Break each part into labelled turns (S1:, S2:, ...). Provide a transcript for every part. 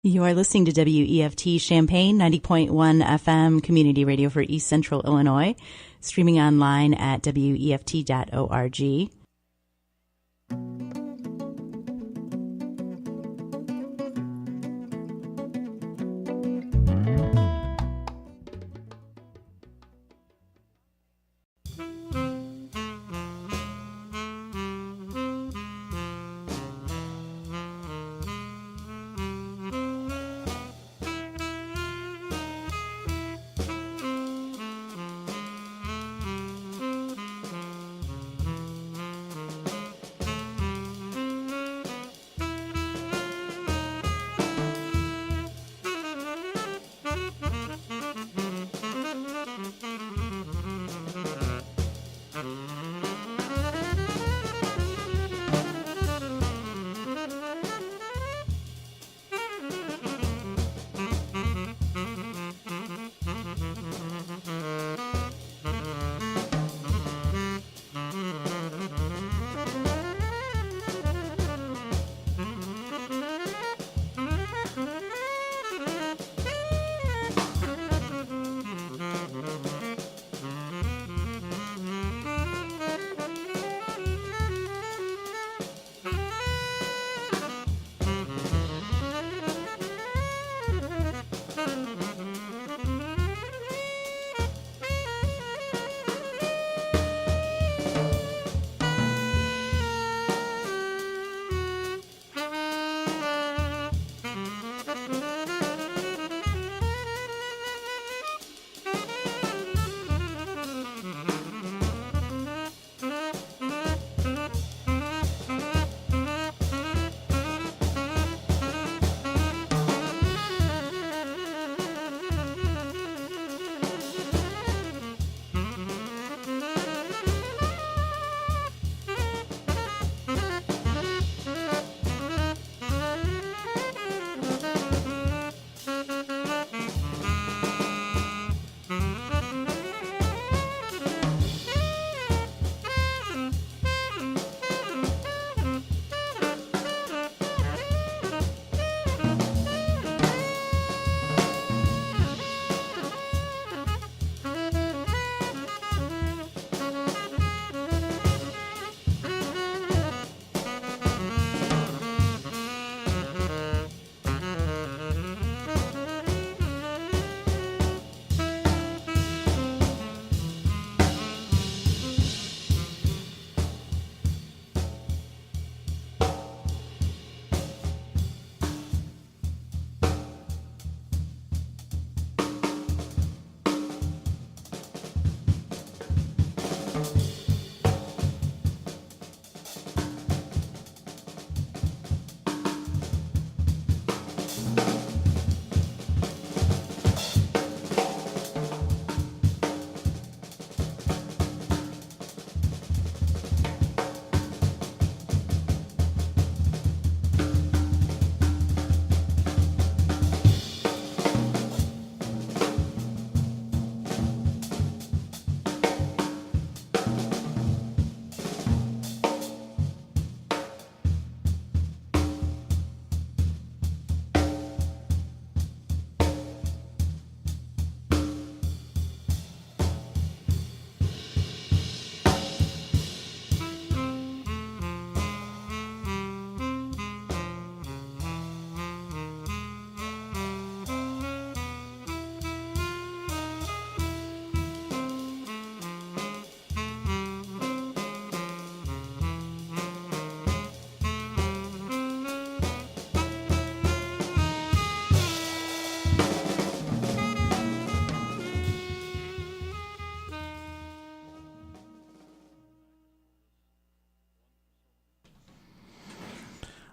S1: You are listening to WEFT Champaign 90.1 FM community radio for East Central Illinois, streaming online at WEFT.org.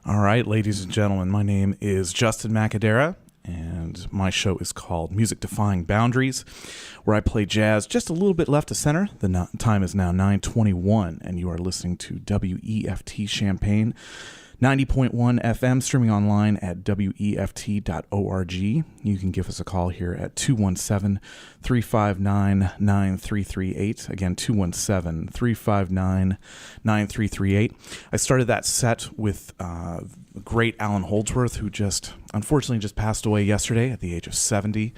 S2: All right, ladies and gentlemen, my name is Justin Macadera, and my show is called Music Defying Boundaries, where I play jazz just a little bit left of center. The time is now 9:21, and you are listening to WEFT Champaign 90.1 FM, streaming online at WEFT.org. You can give us a call here at 217-359-9338. Again, 217-359-9338. I started that set with the great Alan Holdsworth, who unfortunately just passed away yesterday at the age of 70.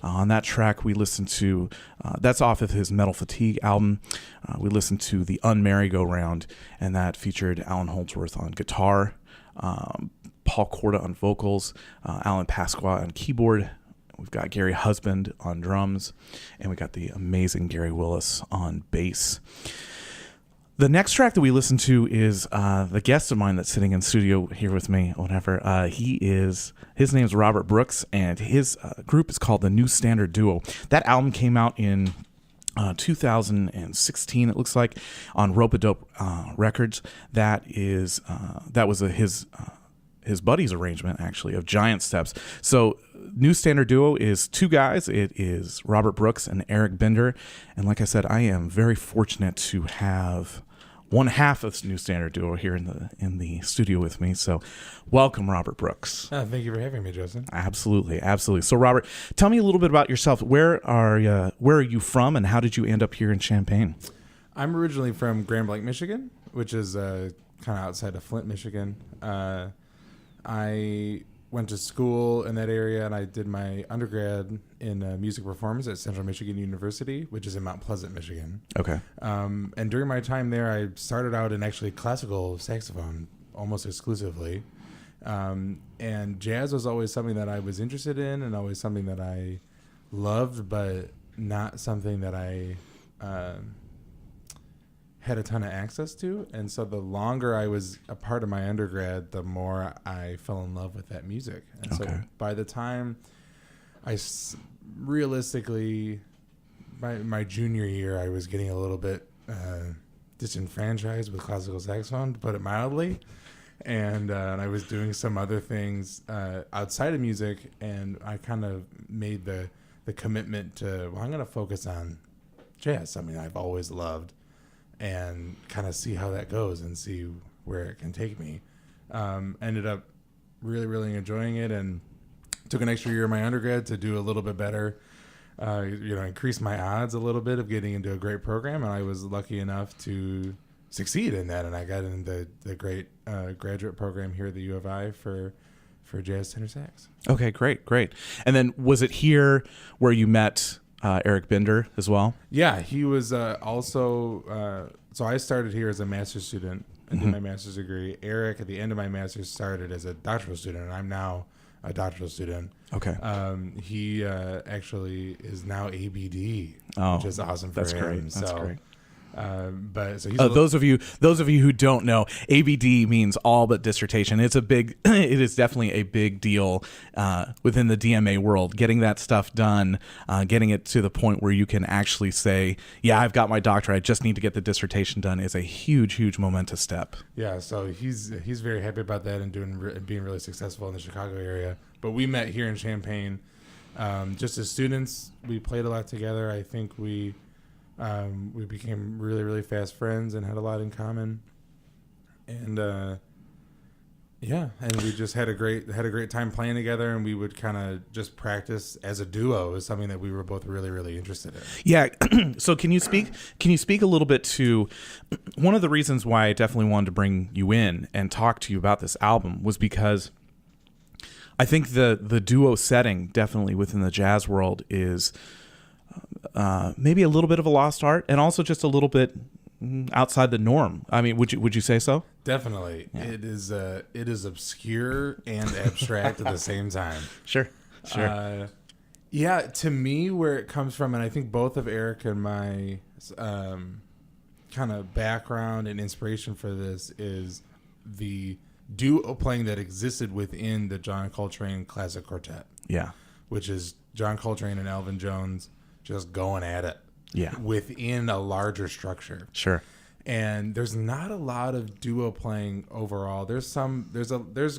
S2: On that track, we listened to, that's off of his Metal Fatigue album. We listened to The Unmerry-Go-Round, and that featured Alan Holdsworth on guitar, Paul Corda on vocals, Alan Pasqua on keyboard. We've got Gary Husband on drums, and we got the amazing Gary Willis on bass. The next track that we listen to is the guest of mine that's sitting in studio here with me, whatever. His name's Robert Brooks, and his group is called the New Standard Duo. That album came out in 2016, it looks like, on Rope-A-Dope Records. That was his buddy's arrangement, actually, of Giant Steps. So New Standard Duo is two guys. It is Robert Brooks and Eric Bender. And like I said, I am very fortunate to have one half of this New Standard Duo here in the studio with me. So welcome, Robert Brooks.
S3: Thank you for having me, Justin.
S2: Absolutely. So Robert, tell me a little bit about yourself. Where are you from, and how did you end up here in Champaign?
S3: I'm originally from Grand Blanc, Michigan, which is kind of outside of Flint, Michigan. I went to school in that area, and I did my undergrad in music performance at Central Michigan University, which is in Mount Pleasant, Michigan.
S2: Okay.
S3: And during my time there, I started out in actually classical saxophone almost exclusively. And jazz was always something that I was interested in and always something that I loved, but not something that I had a ton of access to. And so the longer I was a part of my undergrad, the more I fell in love with that music. And so by the time realistically, my junior year, I was getting a little bit disenfranchised with classical saxophone, to put it mildly. And I was doing some other things outside of music, and I kind of made the commitment to, I'm going to focus on jazz, something I've always loved, and kind of see how that goes and see where it can take me. Ended up really, really enjoying it, and took an extra year in my undergrad to do a little bit better, increase my odds a little bit of getting into a great program. And I was lucky enough to succeed in that, and I got into the great graduate program here at the U of I for jazz tenor sax.
S2: Okay, great. And then was it here where you met Eric Bender as well?
S3: Yeah, he was also. So I started here as a master's student and did my master's degree. Eric, at the end of my master's, started as a doctoral student, and I'm now a doctoral student.
S2: Okay.
S3: He actually is now ABD, which is awesome for him.
S2: That's great.
S3: But so he's
S2: those of you who don't know, ABD means all but dissertation. It is definitely a big deal within the DMA world. Getting that stuff done, getting it to the point where you can actually say, "Yeah, I've got my doctorate. I just need to get the dissertation done," is a huge momentous step.
S3: Yeah, so he's very happy about that and being really successful in the Chicago area. But we met here in Champaign, just as students. We played a lot together. I think we became really, really fast friends and had a lot in common. And and we just had a great time playing together, and we would kind of just practice as a duo is something that we were both really, really interested in.
S2: Yeah. So can you speak a little bit to one of the reasons why I definitely wanted to bring you in and talk to you about this album was because I think the duo setting definitely within the jazz world is maybe a little bit of a lost art, and also just a little bit outside the norm. I mean, would you say so?
S3: Definitely. Yeah. It is obscure and abstract at the same time.
S2: Sure.
S3: Yeah, to me, where it comes from, and I think both of Eric and my kind of background and inspiration for this is the duo playing that existed within the John Coltrane Classic Quartet.
S2: Yeah.
S3: Which is John Coltrane and Elvin Jones just going at it.
S2: Yeah.
S3: Within a larger structure.
S2: Sure.
S3: And there's not a lot of duo playing overall. There's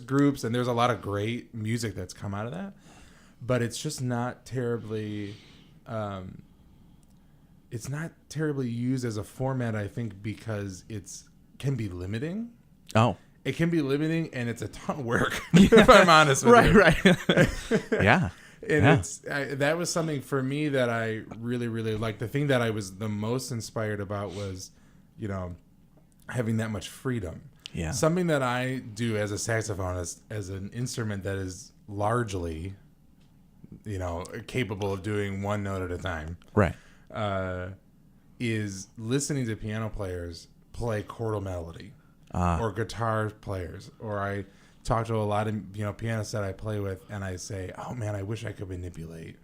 S3: groups, and there's a lot of great music that's come out of that, but it's just not terribly used as a format, I think, because can be limiting.
S2: Oh.
S3: It can be limiting, and it's a ton of work, if I'm honest with you.
S2: Right. Yeah.
S3: And that was something for me that I really, really liked. The thing that I was the most inspired about was, having that much freedom.
S2: Yeah.
S3: Something that I do as a saxophonist, as an instrument that is largely, capable of doing one note at a time,
S2: Right.
S3: is listening to piano players play chordal melody, or guitar players, or I talk to a lot of pianists that I play with, and I say, "Oh man, I wish I could manipulate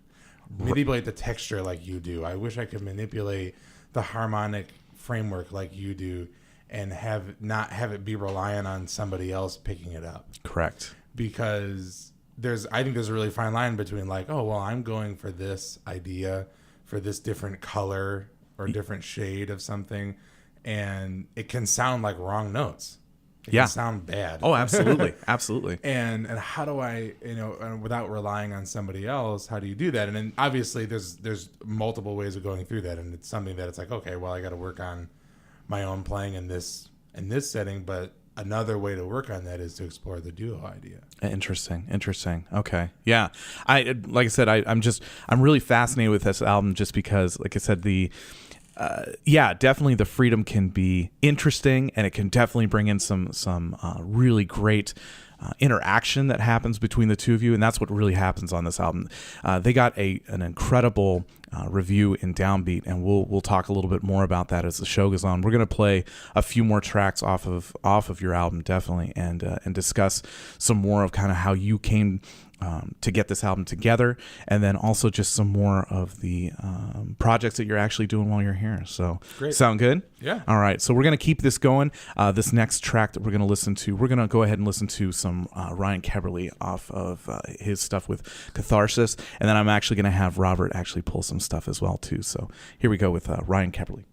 S3: the texture like you do. I wish I could manipulate the harmonic framework like you do, and not have it be reliant on somebody else picking it up."
S2: Correct.
S3: Because I think there's a really fine line between like, oh well, I'm going for this idea, for this different color or different shade of something, and it can sound like wrong notes. It can sound bad.
S2: Oh, absolutely. Absolutely.
S3: And how do I, without relying on somebody else, how do you do that? And then obviously there's multiple ways of going through that, and it's something that it's like, okay, well, I got to work on my own playing in this setting, but another way to work on that is to explore the duo idea.
S2: Interesting. Okay. Yeah. Like I said, I'm really fascinated with this album just because, like I said, definitely the freedom can be interesting, and it can definitely bring in some really great interaction that happens between the two of you, and that's what really happens on this album. They got an incredible review in Downbeat, and we'll talk a little bit more about that as the show goes on. We're going to play a few more tracks off of your album, definitely, and discuss some more of kind of how you came to get this album together, and then also just some more of the projects that you're actually doing while you're here. So,
S3: great.
S2: Sound good?
S3: Yeah.
S2: All right. So we're going to keep this going. This next track that we're going to listen to, we're going to go ahead and listen to some Ryan Keberly off of his stuff with Catharsis, and then I'm actually going to have Robert actually pull some stuff as well too. So here we go with Ryan Keberly.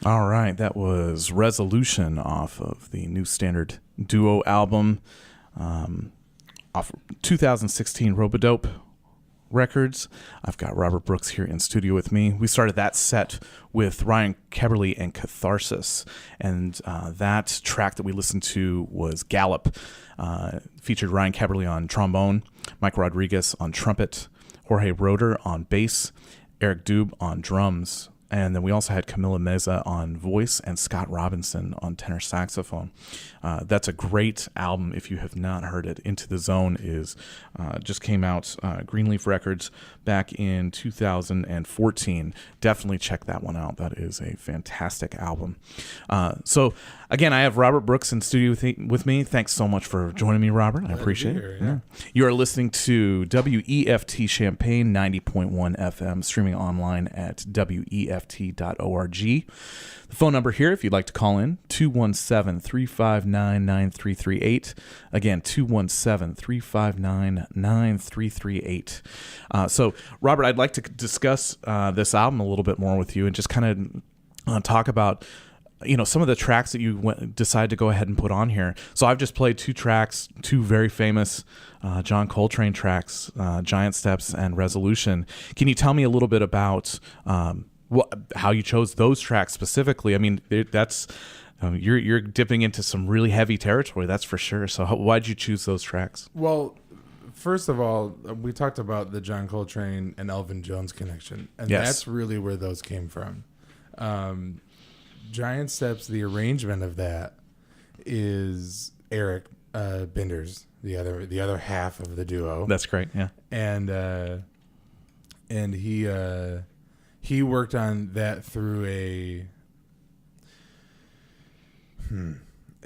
S2: All right, that was Resolution off of the New Standard Duo album, off 2016 Robodope Records. I've got Robert Brooks here in studio with me. We started that set with Ryan Keberly and Catharsis, and that track that we listened to was Gallop. Featured Ryan Keberly on trombone, Mike Rodriguez on trumpet, Jorge Roeder on bass, Eric Dube on drums, and then we also had Camila Meza on voice and Scott Robinson on tenor saxophone. That's a great album if you have not heard it. Into the Zone just came out, Greenleaf Records, back in 2014. Definitely check that one out. That is a fantastic album. So again, I have Robert Brooks in studio with me. Thanks so much for joining me, Robert. I appreciate it. Yeah. You are listening to WEFT Champaign 90.1 FM, streaming online at WEFT.org. The phone number here, if you'd like to call in, 217-359-9338. Again, 217-359-9338. So, Robert, I'd like to discuss this album a little bit more with you and just kind of talk about some of the tracks that you decide to go ahead and put on here. So I've just played two tracks, two very famous John Coltrane tracks, Giant Steps and Resolution. Can you tell me a little bit about how you chose those tracks specifically? I mean, that's you're dipping into some really heavy territory, that's for sure. So why'd you choose those tracks?
S3: Well, first of all, we talked about the John Coltrane and Elvin Jones connection, and that's really where those came from. Giant Steps, the arrangement of that is Eric Binders, the other half of the duo.
S2: That's great, yeah.
S3: And he worked on that through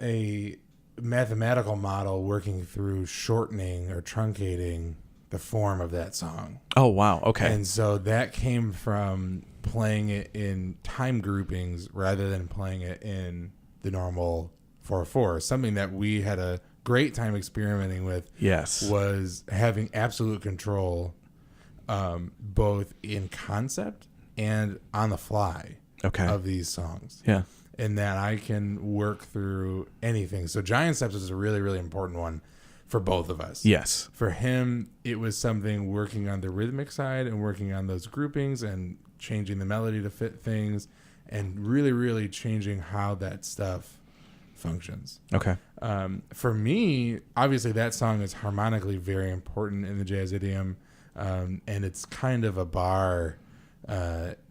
S3: a mathematical model, working through shortening or truncating the form of that song.
S2: Oh, wow. Okay.
S3: And so that came from playing it in time groupings rather than playing it in the normal 4/4. Something that we had a great time experimenting with.
S2: Yes.
S3: Was having absolute control, both in concept and on the fly.
S2: Okay.
S3: Of these songs.
S2: Yeah.
S3: And that I can work through anything. So Giant Steps is a really, really important one for both of us.
S2: Yes.
S3: For him, it was something working on the rhythmic side and working on those groupings and changing the melody to fit things and really, really changing how that stuff functions.
S2: Okay.
S3: For me, obviously that song is harmonically very important in the jazz idiom, and it's kind of a bar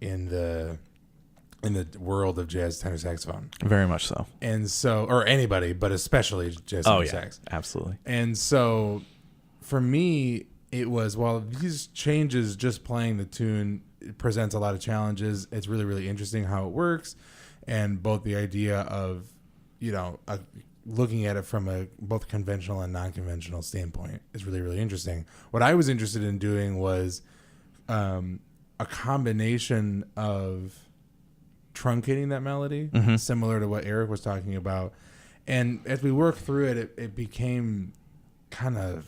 S3: in the world of jazz tenor saxophone.
S2: Very much so.
S3: And so, or anybody, but especially jazz tenor sax.
S2: Absolutely.
S3: And so for me, it was, while these changes, just playing the tune, it presents a lot of challenges. It's really, really interesting how it works. And both the idea of, looking at it from a both conventional and non-conventional standpoint is really, really interesting. What I was interested in doing was a combination of truncating that melody, similar to what Eric was talking about. And as we worked through it, it became kind of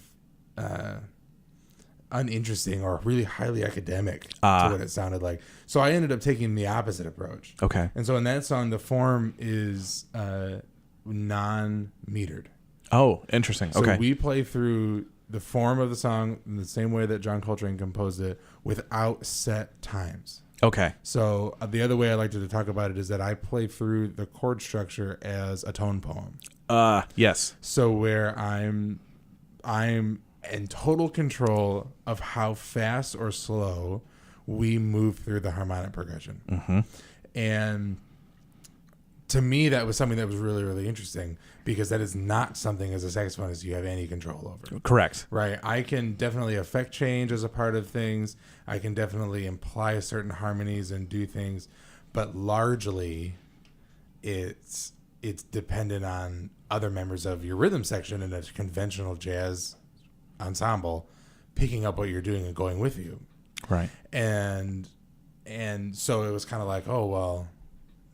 S3: uninteresting or really highly academic to what it sounded like. So I ended up taking the opposite approach.
S2: Okay.
S3: And so in that song, the form is non-metered.
S2: Oh, interesting. Okay.
S3: So we play through the form of the song in the same way that John Coltrane composed it, without set times.
S2: Okay.
S3: So the other way I like to talk about it is that I play through the chord structure as a tone poem.
S2: Yes.
S3: So where I'm in total control of how fast or slow we move through the harmonic progression.
S2: Mm-hmm.
S3: And to me, that was something that was really, really interesting, because that is not something as a saxophonist you have any control over.
S2: Correct.
S3: Right. I can definitely affect change as a part of things. I can definitely imply certain harmonies and do things, but largely it's dependent on other members of your rhythm section in a conventional jazz ensemble picking up what you're doing and going with you.
S2: Right.
S3: And so it was kind of like, oh, well,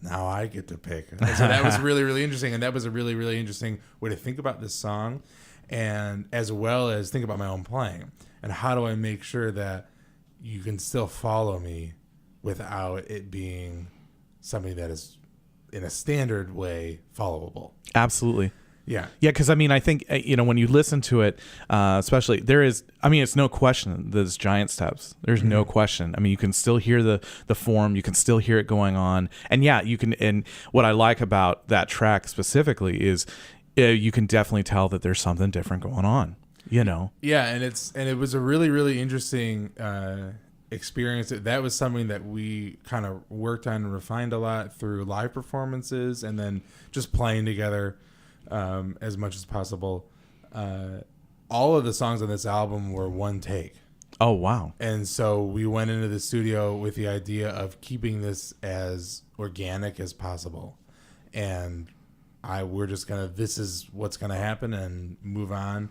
S3: now I get to pick. And so that was really, really interesting. And that was a really, really interesting way to think about this song, and as well as think about my own playing. And how do I make sure that you can still follow me without it being something that is in a standard way followable.
S2: Absolutely.
S3: Yeah.
S2: Yeah, because I mean, I think, when you listen to it, especially, it's no question there's giant steps. There's no question. I mean, you can still hear the form, you can still hear it going on. And yeah, you can, and what I like about that track specifically is you can definitely tell that there's something different going on, Yeah,
S3: and it was a really, really interesting experience. That was something that we kind of worked on and refined a lot through live performances and then just playing together as much as possible. All of the songs on this album were one take.
S2: Oh, wow.
S3: And so we went into the studio with the idea of keeping this as organic as possible. And we're just this is what's going to happen and move on.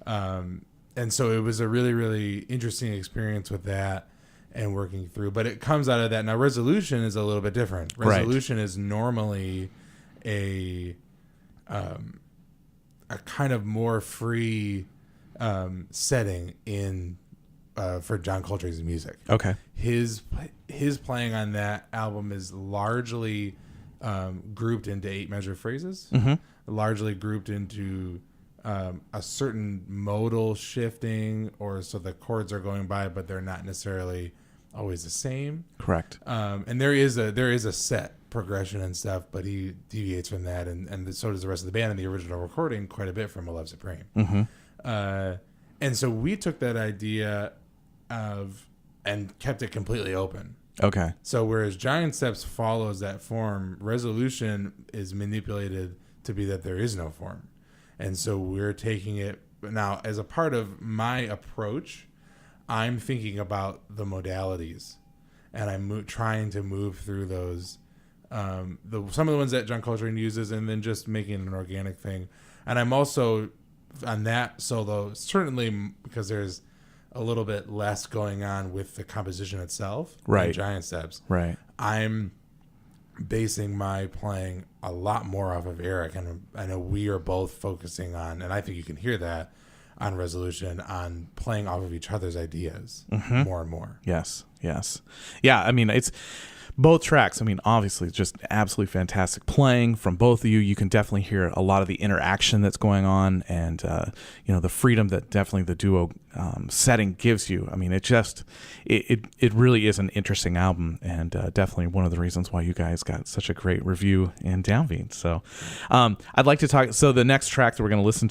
S3: And so it was a really, really interesting experience with that and working through. But it comes out of that. Now, Resolution is a little bit different. Resolution is normally a kind of more free setting for John Coltrane's music.
S2: Okay.
S3: His playing on that album is largely grouped into 8-measure phrases, largely grouped into a certain modal shifting, or so the chords are going by, but they're not necessarily always the same.
S2: Correct.
S3: And there is a set progression and stuff, but he deviates from that, and so does the rest of the band in the original recording quite a bit from A Love Supreme. And so we took that idea and kept it completely open.
S2: Okay.
S3: So whereas Giant Steps follows that form, Resolution is manipulated to be that there is no form. And so we're taking it now as a part of my approach. I'm thinking about the modalities, and I'm trying to move through those, some of the ones that John Coltrane uses, and then just making it an organic thing. And I'm also on that solo, certainly because there's a little bit less going on with the composition itself,
S2: right?
S3: Giant Steps,
S2: right?
S3: I'm basing my playing a lot more off of Eric, and I know we are both focusing on, and I think you can hear that on Resolution, on playing off of each other's ideas more and more.
S2: Yes. Yeah, I mean, it's both tracks. I mean, obviously, just absolutely fantastic playing from both of you. You can definitely hear a lot of the interaction that's going on, and the freedom that definitely the duo setting gives you. I mean, it really is an interesting album, and definitely one of the reasons why you guys got such a great review in Downbeat. So, I'd like to talk. So the next track that we're going to listen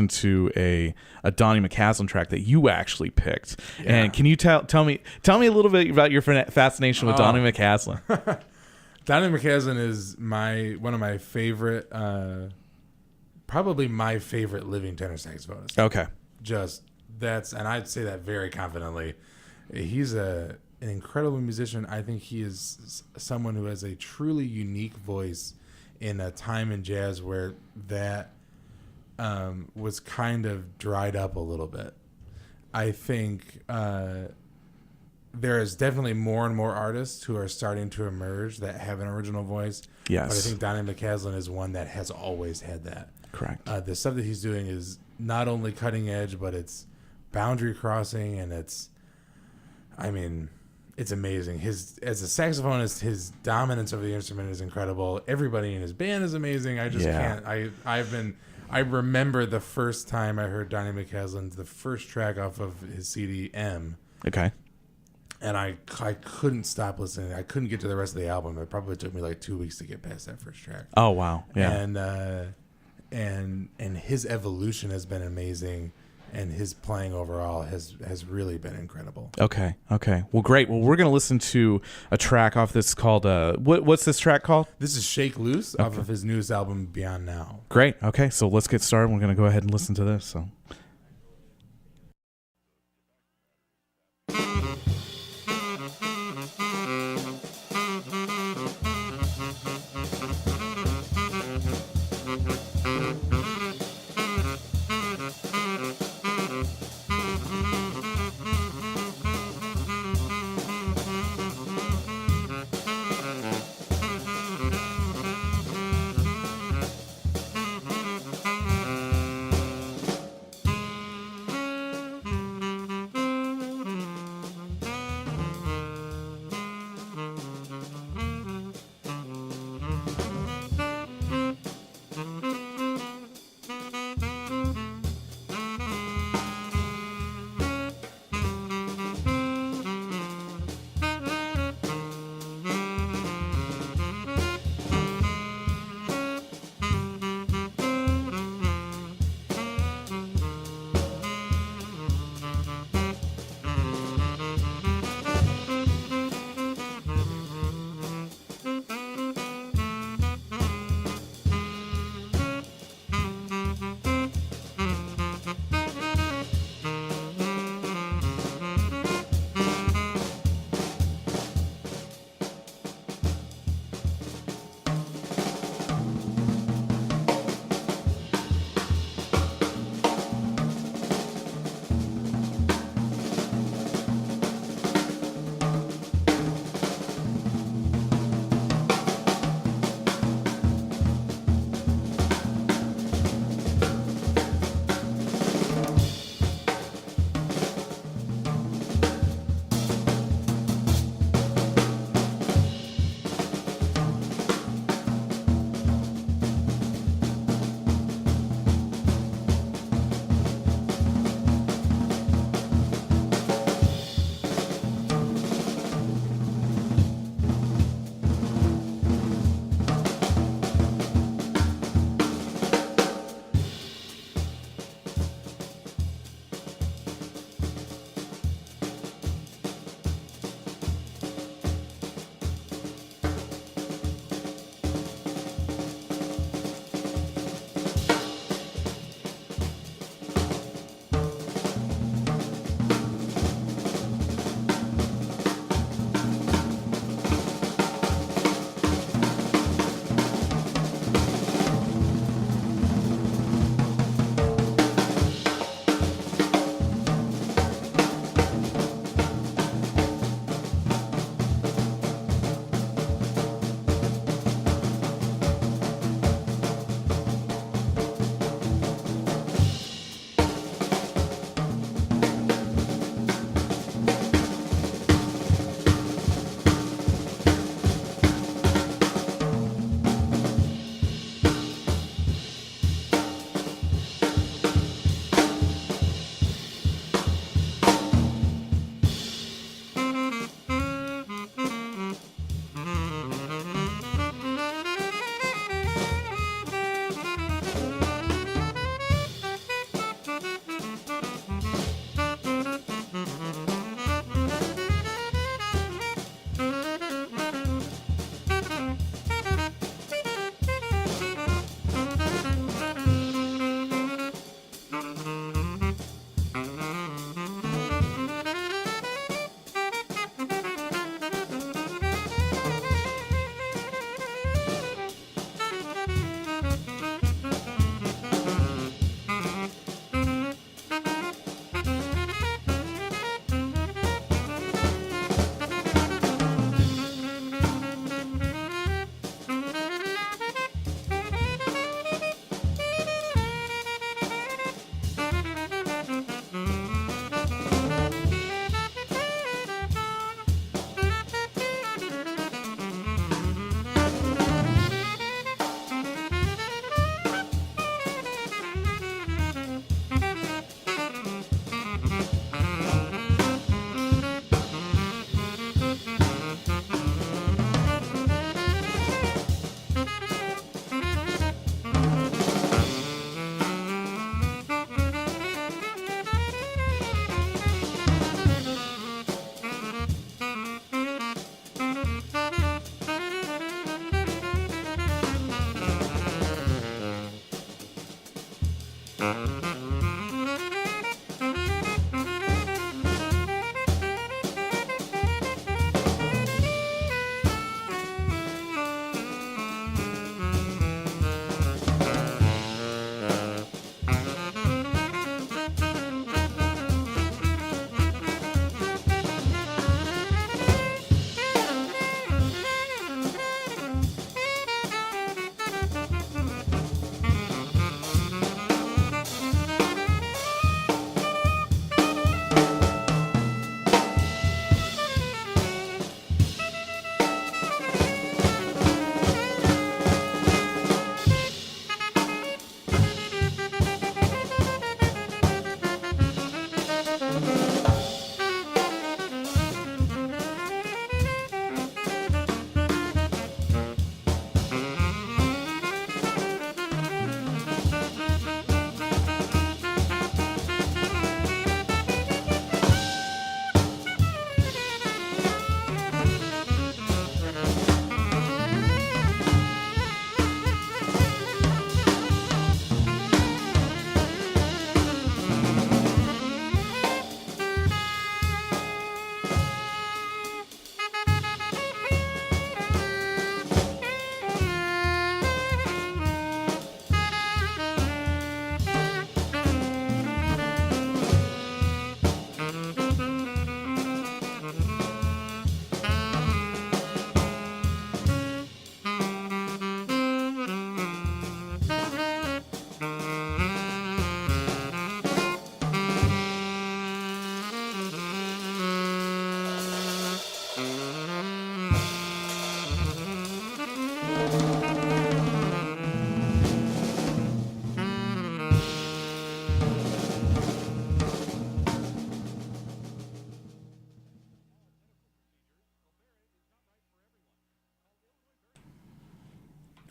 S2: to a Donnie McCaslin track that you actually picked. Yeah. And can you tell me a little bit about your fascination with Donnie McCaslin?
S3: Donnie McCaslin is one of my favorite, probably my favorite living tenor saxophonist.
S2: Okay.
S3: And I'd say that very confidently. He's an incredible musician. I think he is someone who has a truly unique voice in a time in jazz where that was kind of dried up a little bit. I think there is definitely more and more artists who are starting to emerge that have an original voice.
S2: Yes.
S3: But I think Donnie McCaslin is one that has always had that.
S2: Correct.
S3: The stuff that he's doing is not only cutting edge, but it's boundary crossing, and it's amazing. As a saxophonist, his dominance over the instrument is incredible. Everybody in his band is amazing. I just can't. I remember the first time I heard Donnie McCaslin's the first track off of his CD M.
S2: Okay.
S3: And I couldn't stop listening. I couldn't get to the rest of the album. It probably took me like 2 weeks to get past that first track.
S2: Oh wow. Yeah.
S3: And his evolution has been amazing, and his playing overall has really been incredible.
S2: Okay. Well, great. Well, we're going to listen to a track off this called what's this track called?
S3: This is Shake Loose off of his newest album Beyond Now.
S2: Great. Okay. So let's get started. We're going to go ahead and listen to this. So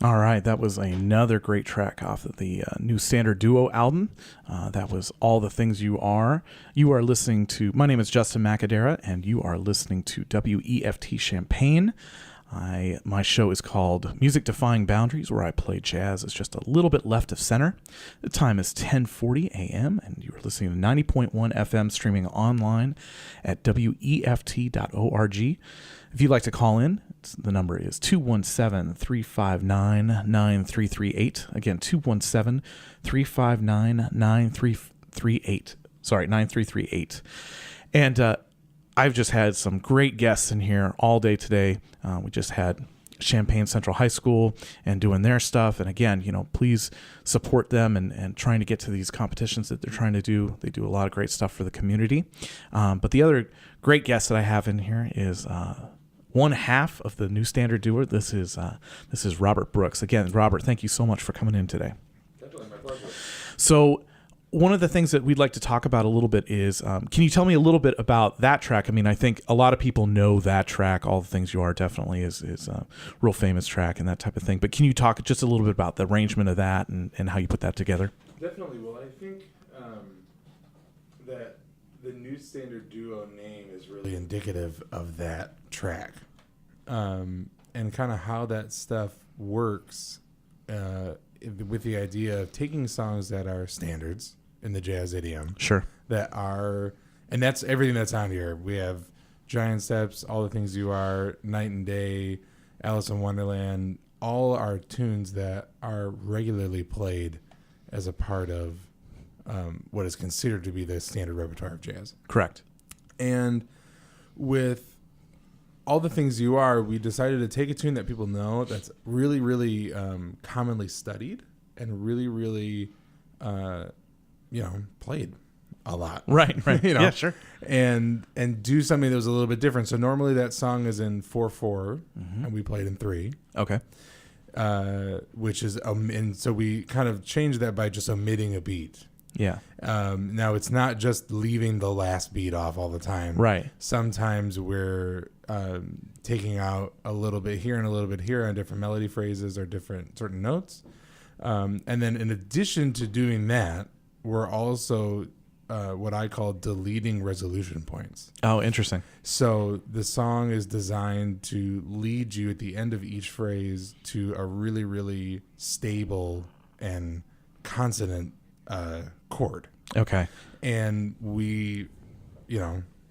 S2: All right, that was another great track off of the New Standard Duo album. That was All the Things You Are. You are listening to, my name is Justin Macadera, and you are listening to WEFT Champaign. My show is called Music Defying Boundaries, where I play jazz. It's just a little bit left of center. The time is 10:40 a.m., and you are listening to 90.1 FM, streaming online at WEFT.org. If you'd like to call in, the number is 217-359-9338. Again, 217-359-9338. Sorry, 9338. And I've just had some great guests in here all day today. We just had Champaign Central High School and doing their stuff. And again, please support them and trying to get to these competitions that they're trying to do. They do a lot of great stuff for the community. But the other great guest that I have in here is one half of the New Standard Duo. This is Robert Brooks. Again, Robert, thank you so much for coming in today.
S3: Definitely, my pleasure.
S2: So one of the things that we'd like to talk about a little bit is, can you tell me a little bit about that track? I mean, I think a lot of people know that track. All the Things You Are definitely is a real famous track and that type of thing. But can you talk just a little bit about the arrangement of that and how you put that together?
S3: Definitely. Well, I think that the New Standard Duo name is really indicative of that track, and kind of how that stuff works with the idea of taking songs that are standards in the jazz idiom.
S2: Sure.
S3: And that's everything that's on here. We have Giant Steps, All the Things You Are, Night and Day, Alice in Wonderland. All are tunes that are regularly played as a part of what is considered to be the standard repertoire of jazz.
S2: Correct.
S3: And with All the Things You Are, we decided to take a tune that people know that's really, really commonly studied and really, really, played a lot.
S2: Right.
S3: Yeah,
S2: sure.
S3: And do something that was a little bit different. So normally that song is in 4/4, and we played in 3.
S2: Okay.
S3: Which is, and so we kind of changed that by just omitting a beat.
S2: Yeah.
S3: Now it's not just leaving the last beat off all the time.
S2: Right.
S3: Sometimes we're taking out a little bit here and a little bit here on different melody phrases or different certain notes. And then in addition to doing that, we're also what I call deleting resolution points.
S2: Oh, interesting.
S3: So the song is designed to lead you at the end of each phrase to a really, really stable and consonant chord.
S2: Okay.
S3: And we,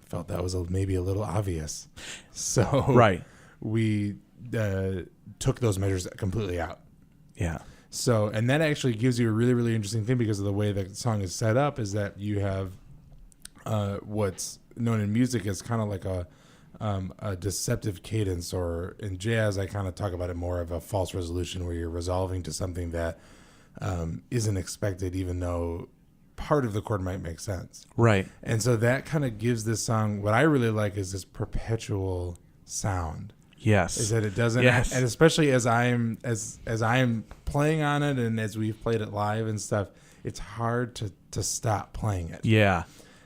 S3: felt that was maybe a little obvious. So
S2: right.
S3: we took those measures completely out.
S2: Yeah.
S3: So, and that actually gives you a really, really interesting thing because of the way the song is set up is that you have what's known in music as kind of like a deceptive cadence, or in jazz, I kind of talk about it more of a false resolution where you're resolving to something that isn't expected, even though part of the chord might make sense.
S2: Right.
S3: And so that kind of gives this song, what I really like is this perpetual sound.
S2: Yes.
S3: Is that it doesn't,
S2: yes.
S3: And especially as I am playing on it and as we've played it live and stuff, it's hard to stop playing it.
S2: Yeah.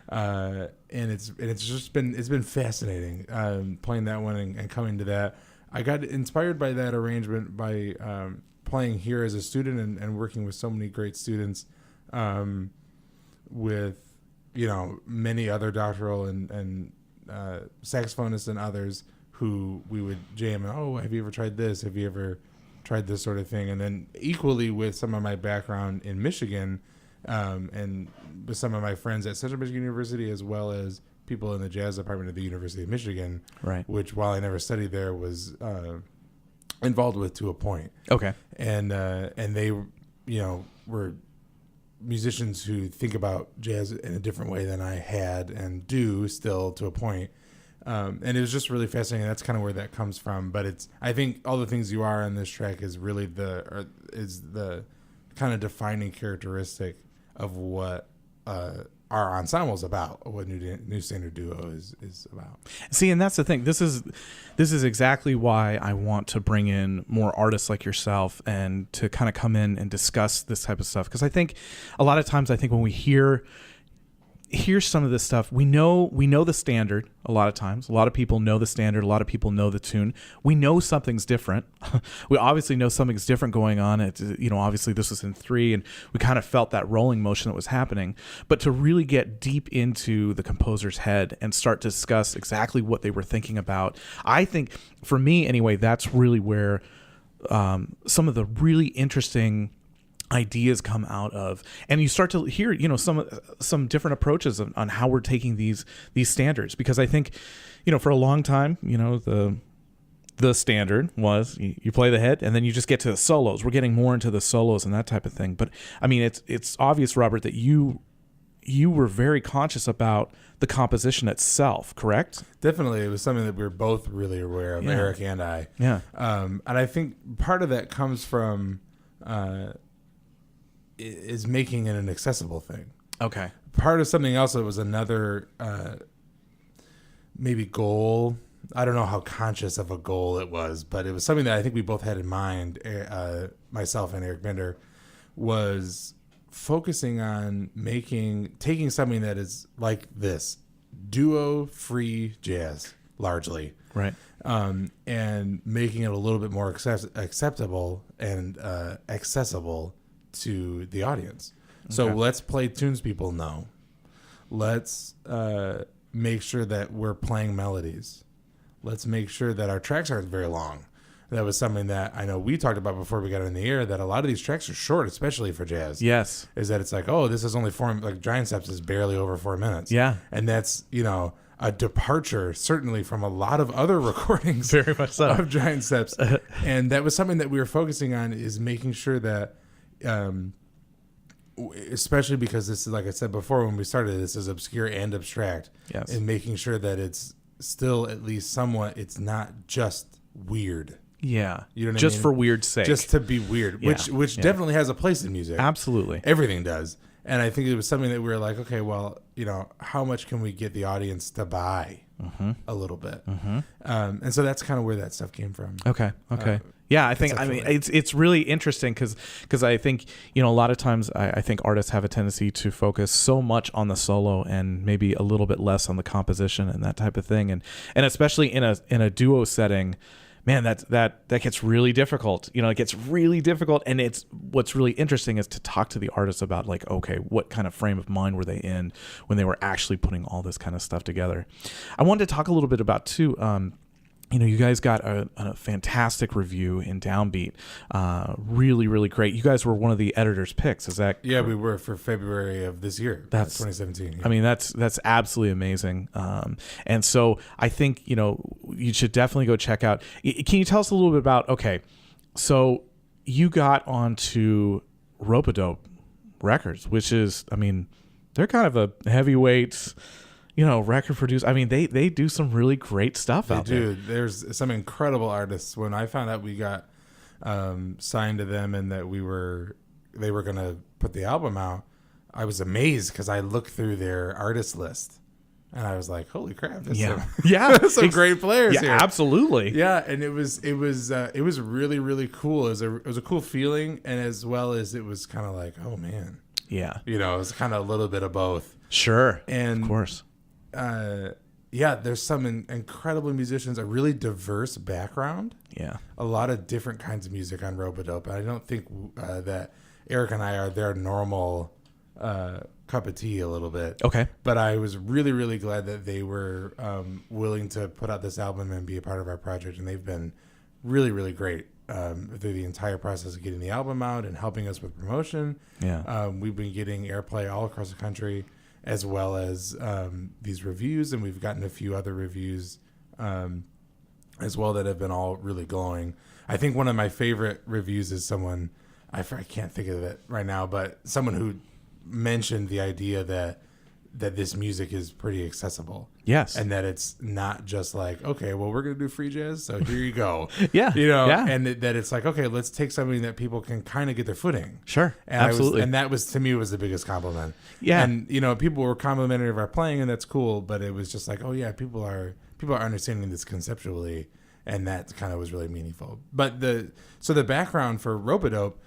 S3: And it's been fascinating playing that one and coming to that. I got inspired by that arrangement by playing here as a student and working with so many great students, with many other doctoral and saxophonists and others who we would jam and, oh, have you ever tried this? Have you ever tried this sort of thing? And then equally with some of my background in Michigan, and with some of my friends at Central Michigan University, as well as people in the jazz department at the University of Michigan,
S2: right,
S3: which while I never studied there was involved with to a point.
S2: Okay.
S3: And they, were musicians who think about jazz in a different way than I had and do still to a point. And it was just really fascinating. That's kind of where that comes from. But I think All the Things You Are on this track is really the kind of defining characteristic of what our ensemble's about, what New Standard Duo is about.
S2: See, and that's the thing. This is exactly why I want to bring in more artists like yourself and to kind of come in and discuss this type of stuff. Because I think a lot of times, when we hear here's some of this stuff. We know the standard a lot of times. A lot of people know the standard. A lot of people know the tune. We know something's different. We obviously know something's different going on. Obviously this was in 3, and we kind of felt that rolling motion that was happening. But to really get deep into the composer's head and start to discuss exactly what they were thinking about, I think, for me anyway, that's really where some of the really interesting ideas come out of, and you start to hear some different approaches on how we're taking these standards, because I think for a long time the standard was you play the head and then you just get to the solos. We're getting more into the solos and that type of thing, but I mean it's obvious, Robert, that you were very conscious about the composition itself, correct?
S3: Definitely. It was something that we were both really aware of, Eric and I.
S2: Yeah.
S3: And I think part of that comes from is making it an accessible thing.
S2: Okay.
S3: Part of something else that was another maybe goal. I don't know how conscious of a goal it was, but it was something that I think we both had in mind, myself and Eric Bender, was focusing on taking something that is like this, duo free jazz, largely.
S2: Right.
S3: And making it a little bit more acceptable and accessible to the audience. So let's play tunes people know. Let's make sure that we're playing melodies. Let's make sure that our tracks aren't very long. That was something that I know we talked about before we got in the air, that a lot of these tracks are short, especially for jazz.
S2: Yes.
S3: Is that it's like, oh, this is only 4, like Giant Steps is barely over 4 minutes.
S2: Yeah.
S3: And that's, a departure certainly from a lot of other recordings.
S2: Very much so.
S3: Of Giant Steps. And that was something that we were focusing on, is making sure that, especially because this is, like I said before when we started, this is obscure and abstract.
S2: Yes.
S3: And making sure that it's still at least somewhat, it's not just weird.
S2: Yeah.
S3: You know what
S2: just
S3: I mean?
S2: for weird sake.
S3: Just to be weird,
S2: Yeah.
S3: which definitely has a place in music.
S2: Absolutely.
S3: Everything does. And I think it was something that we were like, okay, well, how much can we get the audience to buy a little bit? And so that's kind of where that stuff came from.
S2: Okay. Yeah, I mean, it's really interesting because I think, a lot of times I think artists have a tendency to focus so much on the solo and maybe a little bit less on the composition and that type of thing. And especially in a duo setting, man, that gets really difficult. It gets really difficult. And what's really interesting is to talk to the artists about, like, okay, what kind of frame of mind were they in when they were actually putting all this kind of stuff together? I wanted to talk a little bit about too, you guys got a fantastic review in Downbeat. Really, really great. You guys were one of the editor's picks. Is that?
S3: Yeah, we were, for February of this year. That's 2017. Yeah.
S2: I mean, that's absolutely amazing. And so I think, you should definitely go check out. Can you tell us a little bit about, okay, so you got onto Rope-A-Dope Records, which is, I mean, they're kind of a heavyweight, record producer. I mean, they do some really great stuff out there.
S3: There's some incredible artists. When I found out we got signed to them and that they were going to put the album out, I was amazed because I looked through their artist list and I was like, holy crap. There's some great players here.
S2: Absolutely.
S3: Yeah. And it was really, really cool. It was a cool feeling. And as well as it was kind of like, oh man.
S2: Yeah.
S3: It was kind of a little bit of both.
S2: Sure.
S3: And
S2: of course.
S3: There's some incredible musicians, a really diverse background.
S2: Yeah.
S3: A lot of different kinds of music on Rope-A-Dope. I don't think that Eric and I are their normal cup of tea a little bit.
S2: Okay.
S3: But I was really, really glad that they were willing to put out this album and be a part of our project. And they've been really, really great through the entire process of getting the album out and helping us with promotion.
S2: Yeah.
S3: We've been getting airplay all across the country, as well as these reviews, and we've gotten a few other reviews as well that have been all really glowing. I think one of my favorite reviews is someone, I can't think of it right now, but someone who mentioned the idea that this music is pretty accessible.
S2: Yes.
S3: And that it's not just like, okay, well, we're going to do free jazz, so here you go.
S2: Yeah.
S3: And that it's like, okay, let's take something that people can kind of get their footing.
S2: Sure.
S3: And
S2: absolutely.
S3: And that was, to me, was the biggest compliment.
S2: Yeah.
S3: And, people were complimentary of our playing, and that's cool, but it was just like, oh yeah, people are understanding this conceptually, and that kind of was really meaningful. But the background for Rope-A-Dope,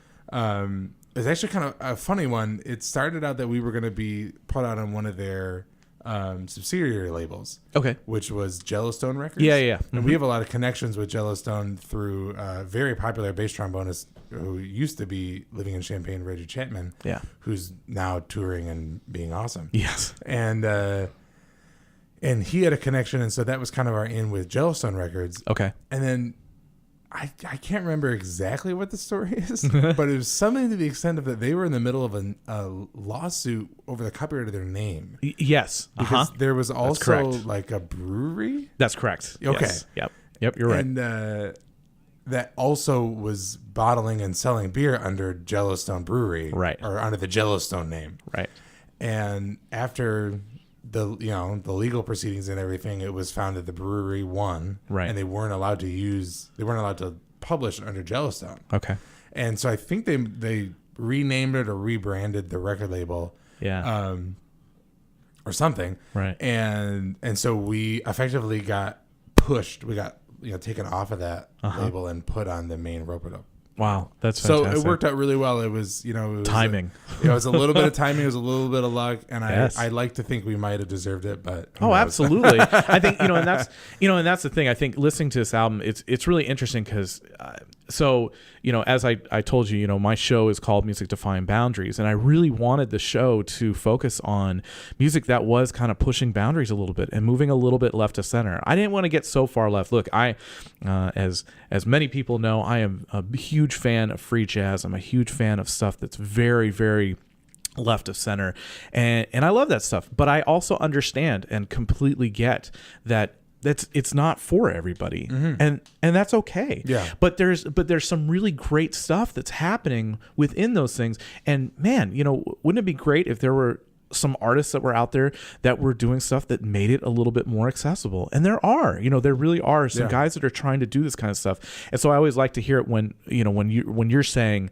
S3: it's actually kind of a funny one. It started out that we were going to be put out on one of their subsidiary labels.
S2: Okay.
S3: Which was Jellystone Records.
S2: Yeah, yeah.
S3: And we have a lot of connections with Jellystone through a very popular bass trombonist who used to be living in Champaign, Reggie Chapman.
S2: Yeah. Who's
S3: now touring and being awesome.
S2: Yes.
S3: And he had a connection, and so that was kind of our in with Jellystone Records.
S2: Okay.
S3: And then I can't remember exactly what the story is, but it was something to the extent of that they were in the middle of a lawsuit over the copyright of their name.
S2: Yes.
S3: Because there was also like a brewery.
S2: That's correct.
S3: Okay.
S2: Yes. Yep. You're right.
S3: And that also was bottling and selling beer under Jellystone Brewery.
S2: Right.
S3: Or under the Jellystone name.
S2: Right.
S3: And after the legal proceedings and everything, it was found that the brewery won,
S2: right,
S3: and they weren't allowed to publish under Jellystone.
S2: Okay.
S3: And so I think they renamed it or rebranded the record label, or something,
S2: right.
S3: And so we effectively got pushed. We got taken off of that label and put on the main Rope-A-Dope.
S2: Wow, that's fantastic.
S3: So it worked out really well. It was,
S2: timing.
S3: It was a little bit of timing. It was a little bit of luck, and I like to think we might have deserved it, but
S2: absolutely. I think and that's the thing. I think listening to this album, it's really interesting because, as I told you, my show is called Music Defying Boundaries, and I really wanted the show to focus on music that was kind of pushing boundaries a little bit and moving a little bit left to center. I didn't want to get so far left. Look, as many people know, I am a huge fan of free jazz. I'm a huge fan of stuff that's very, very left of center, and I love that stuff. But I also understand and completely get that it's not for everybody, and that's okay.
S3: Yeah.
S2: But there's some really great stuff that's happening within those things. And man, wouldn't it be great if there were some artists that were out there that were doing stuff that made it a little bit more accessible? And there really are some guys that are trying to do this kind of stuff. And so I always like to hear it when you're saying,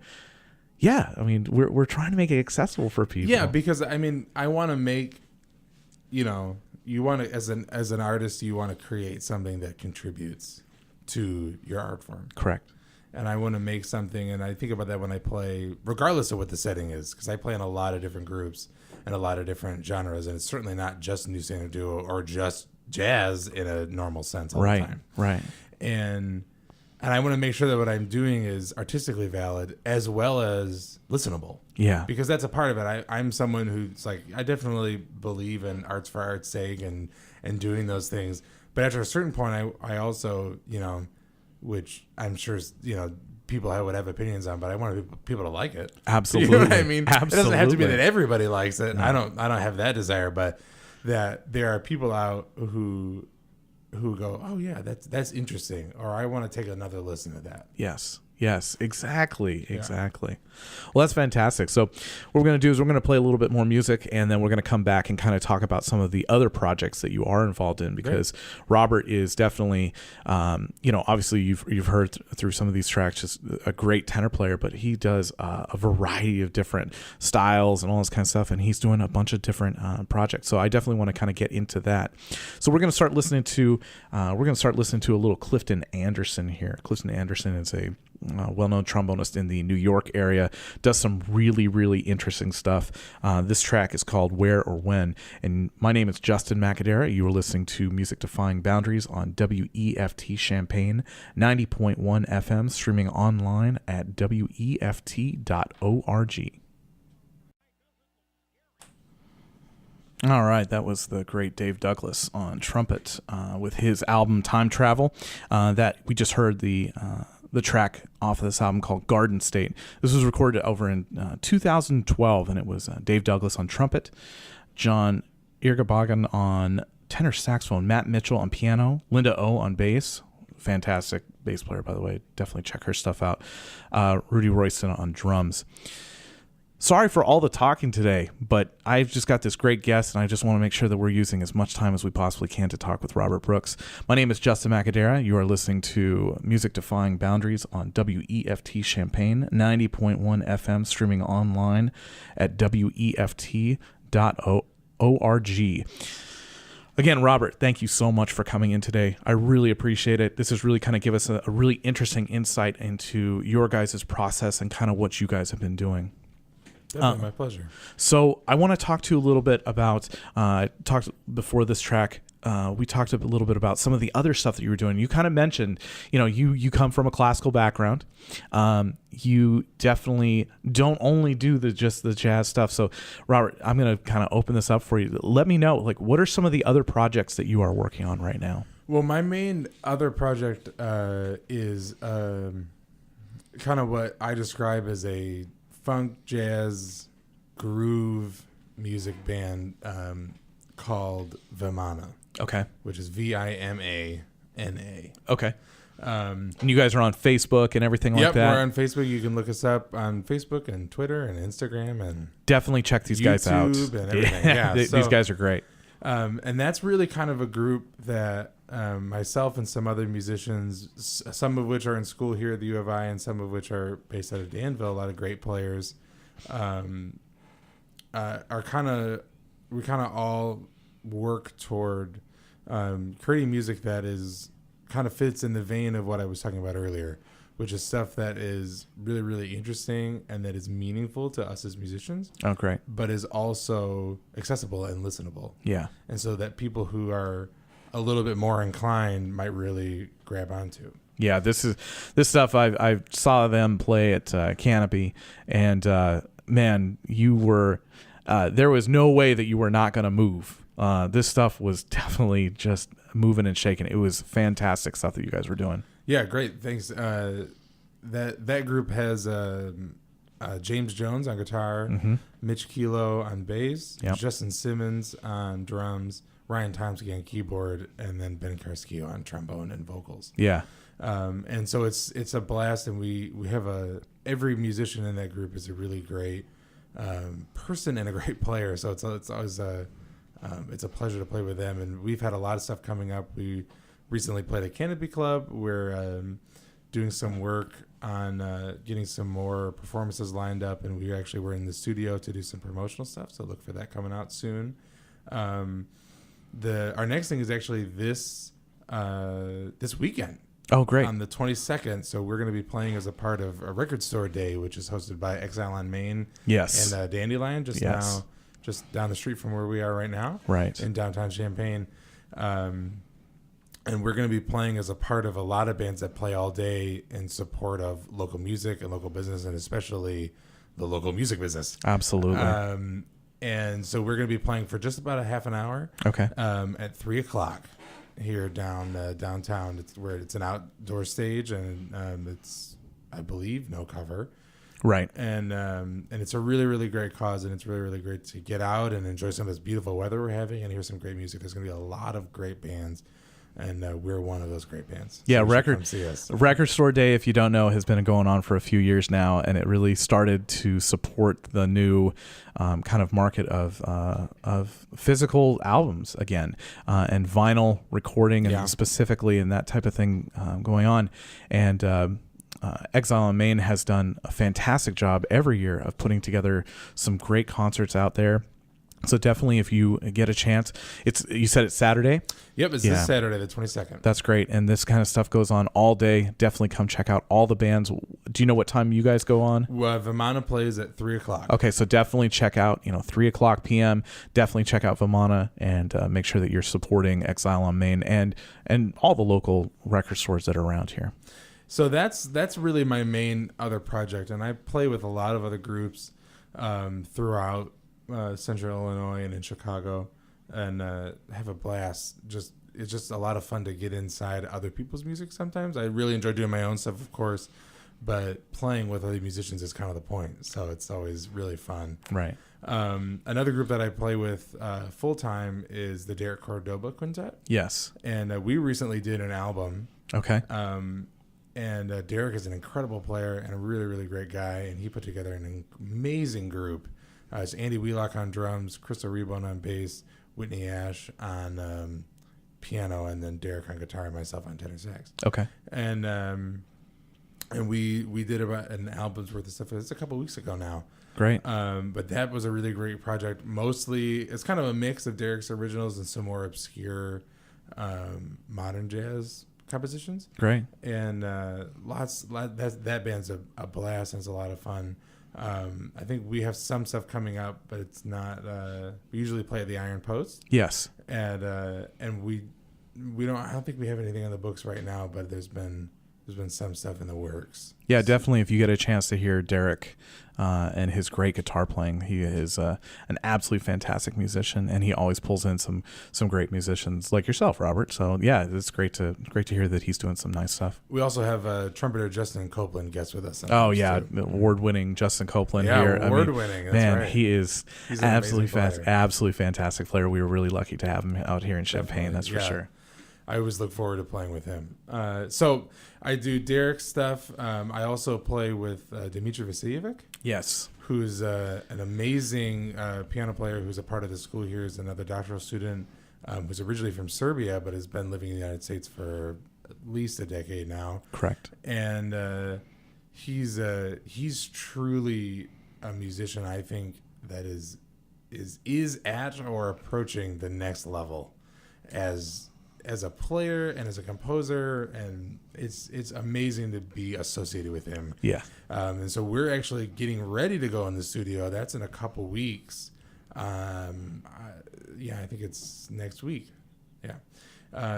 S2: yeah, I mean, we're trying to make it accessible for people.
S3: Yeah, because I mean, I want to make, you want to, as an artist, you want to create something that contributes to your art form.
S2: Correct.
S3: And I want to make something, and I think about that when I play, regardless of what the setting is, because I play in a lot of different groups and a lot of different genres, and it's certainly not just New Standard Duo or just jazz in a normal sense all the time. Right. And I want to make sure that what I'm doing is artistically valid as well as listenable.
S2: Yeah.
S3: Because that's a part of it. I'm someone who's like, I definitely believe in arts for art's sake and doing those things. But after a certain point, I also, which I'm sure, people would have opinions on, but I want people to like it.
S2: Absolutely.
S3: You know what I mean?
S2: Absolutely.
S3: It doesn't have to be that everybody likes it.
S2: No.
S3: I don't have that desire, but that there are people out who go, oh yeah, that's interesting, or I want to take another listen to that.
S2: Yes, exactly. Well, that's fantastic. So what we're going to do is we're going to play a little bit more music, and then we're going to come back and kind of talk about some of the other projects that you are involved in, because Robert is definitely, obviously you've heard through some of these tracks, just a great tenor player, but he does a variety of different styles and all this kind of stuff, and he's doing a bunch of different projects. So I definitely want to kind of get into that. So we're going to start listening to a little Clifton Anderson here. Clifton Anderson is a well-known trombonist in the New York area, does some really, really interesting stuff. This track is called Where or When, and my name is Justin Macadera. You are listening to Music Defying Boundaries on WEFT Champaign 90.1 FM, streaming online at WEFT.org. All right, that was the great Dave Douglas on trumpet with his album Time Travel. That we just heard the track off of this album called Garden State. This was recorded over in 2012, and it was Dave Douglas on trumpet, John Irgabagan on tenor saxophone, Matt Mitchell on piano, Linda O on bass. Fantastic bass player, by the way. Definitely check her stuff out. Rudy Royston on drums. Sorry for all the talking today, but I've just got this great guest, and I just want to make sure that we're using as much time as we possibly can to talk with Robert Brooks. My name is Justin Macadera. You are listening to Music Defying Boundaries on WEFT Champaign 90.1 FM, streaming online at WEFT.org. Again, Robert, thank you so much for coming in today. I really appreciate it. This has really kind of given us a really interesting insight into your guys' process and kind of what you guys have been doing.
S3: Definitely my pleasure.
S2: So I want to talk to you a little bit about, talked before this track, we talked a little bit about some of the other stuff that you were doing. You kind of mentioned, you come from a classical background. You definitely don't only do just the jazz stuff. So Robert, I'm going to kind of open this up for you. Let me know, what are some of the other projects that you are working on right now?
S3: Well, my main other project is kind of what I describe as a funk, jazz, groove music band called Vimana.
S2: Okay.
S3: Which is Vimana.
S2: Okay. And you guys are on Facebook and everything like that?
S3: Yep, we're on Facebook. You can look us up on Facebook and Twitter and Instagram and
S2: definitely check these guys out.
S3: YouTube and everything. Yeah,
S2: these guys are great.
S3: And that's really kind of a group that myself and some other musicians, some of which are in school here at the U of I and some of which are based out of Danville, a lot of great players, are kind of, we kind of all work toward creating music that is kind of fits in the vein of what I was talking about earlier, which is stuff that is really, really interesting and that is meaningful to us as musicians.
S2: Oh, great.
S3: But is also accessible and listenable.
S2: Yeah.
S3: And so that people who are a little bit more inclined might really grab onto.
S2: Yeah, this stuff. I saw them play at Canopy, and man, you were there was no way that you were not going to move. This stuff was definitely just moving and shaking. It was fantastic stuff that you guys were doing.
S3: Yeah, great. Thanks. That group has James Jones on guitar,
S2: Mm-hmm.
S3: Mitch Kilo on bass,
S2: Yep.
S3: Justin Simmons on drums, Ryan Tomsky on keyboard, and then Ben Karskio on trombone and vocals.
S2: Yeah.
S3: And so it's a blast, and we have every musician in that group is a really great person and a great player. So it's always it's a pleasure to play with them, and we've had a lot of stuff coming up. We recently played at Canopy Club. We're doing some work on getting some more performances lined up, and we actually were in the studio to do some promotional stuff. So look for that coming out soon. Our next thing is actually this weekend.
S2: Oh, great.
S3: On the 22nd. So we're going to be playing as a part of a record store day, which is hosted by Exile on Main.
S2: Yes.
S3: And Dandelion, just down the street from where we are right now.
S2: Right.
S3: In downtown Champaign. And we're going to be playing as a part of a lot of bands that play all day in support of local music and local business, and especially the local music business.
S2: Absolutely.
S3: And so we're going to be playing for just about a half an hour.
S2: Okay.
S3: At 3:00 here downtown. It's an outdoor stage, and it's, I believe, no cover.
S2: Right.
S3: And it's a really, really great cause, and it's really, really great to get out and enjoy some of this beautiful weather we're having and hear some great music. There's going to be a lot of great bands, and we're one of those great bands.
S2: Yeah,
S3: so come see us.
S2: Record Store Day, if you don't know, has been going on for a few years now, and it really started to support the new kind of market of physical albums again, and vinyl recording, and specifically, and that type of thing going on. And Exile on Main has done a fantastic job every year of putting together some great concerts out there. So definitely, if you get a chance, you said it's Saturday?
S3: Yep, it's this Saturday, the 22nd.
S2: That's great. And this kind of stuff goes on all day. Definitely come check out all the bands. Do you know what time you guys go on?
S3: Well, Vimana plays at 3:00.
S2: Okay, so definitely check out, 3:00 p.m. Definitely check out Vimana, and make sure that you're supporting Exile on Main and all the local record stores that are around here.
S3: So that's really my main other project, and I play with a lot of other groups throughout Central Illinois and in Chicago, and have a blast. It's just a lot of fun to get inside other people's music sometimes. I really enjoy doing my own stuff, of course, but playing with other musicians is kind of the point. So it's always really fun.
S2: Right.
S3: Another group that I play with full time is the Derek Cordoba Quintet.
S2: Yes.
S3: And we recently did an album.
S2: Okay.
S3: And Derek is an incredible player and a really, really great guy, and he put together an amazing group. It's Andy Wheelock on drums, Crystal Rebone on bass, Whitney Ash on piano, and then Derek on guitar, and myself on tenor sax.
S2: Okay.
S3: And we did about an album's worth of stuff. It's a couple weeks ago now.
S2: Great.
S3: But that was a really great project. Mostly, it's kind of a mix of Derek's originals and some more obscure modern jazz compositions.
S2: Great.
S3: And that band's a blast, and it's a lot of fun. I think we have some stuff coming up, but it's not. We usually play at the Iron Post.
S2: Yes.
S3: And we don't. I don't think we have anything on the books right now, but there's been some stuff in the works.
S2: Yeah, definitely. If you get a chance to hear Derek and his great guitar playing, he is an absolutely fantastic musician, and he always pulls in some great musicians like yourself, Robert. So yeah, it's great to hear that he's doing some nice stuff.
S3: We also have trumpeter Justin Copeland guest with us.
S2: Oh yeah, award-winning Justin Copeland here.
S3: Award-winning. That's
S2: man,
S3: right.
S2: He's absolutely fantastic player. We were really lucky to have him out here in Champaign. That's for sure.
S3: I always look forward to playing with him. So I do Derek's stuff. I also play with Dmitry Vasiljevic.
S2: Yes.
S3: Who's an amazing piano player who's a part of the school here. He's another doctoral student who's originally from Serbia but has been living in the United States for at least a decade now.
S2: Correct.
S3: And he's truly a musician, I think, that is at or approaching the next level as a player and as a composer, and it's amazing to be associated with him.
S2: Yeah.
S3: And so we're actually getting ready to go in the studio. That's in a couple weeks. I think it's next week. Yeah.